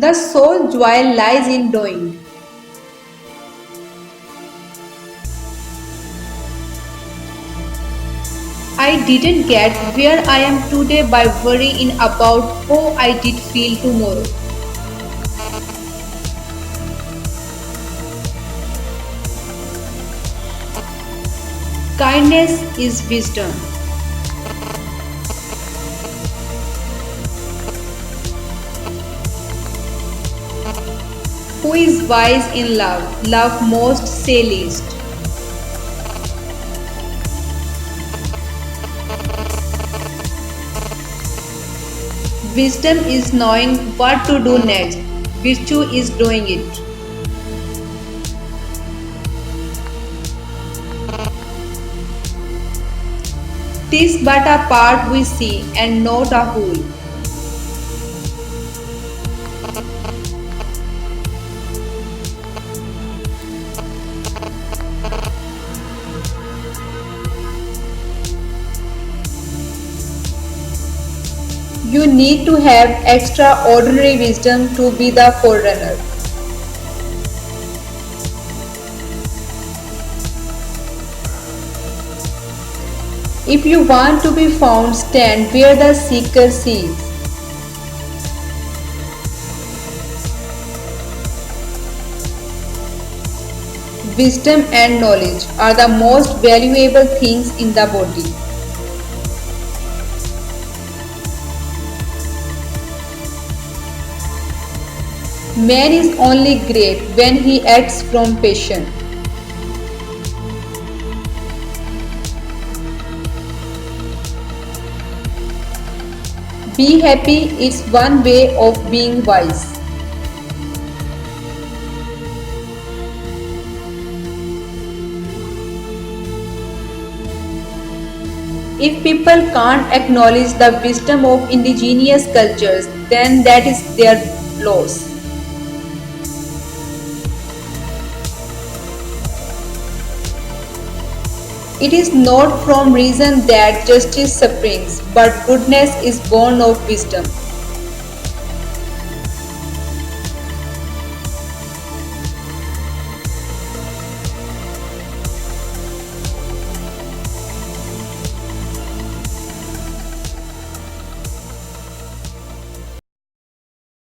The sole joy lies in doing. I didn't get where I am today by worrying about how I did feel tomorrow. Kindness is wisdom. Who is wise in love? Love most, say least. Wisdom is knowing what to do next. Virtue is doing it. Tis but a part we see and not a whole. You need to have extraordinary wisdom to be the forerunner. If you want to be found, stand where the seeker sees. Wisdom and knowledge are the most valuable things in the body. Man is only great when he acts from passion. Be happy is one way of being wise. If people can't acknowledge the wisdom of indigenous cultures, then that is their loss. It is not from reason that justice springs, but goodness is born of wisdom.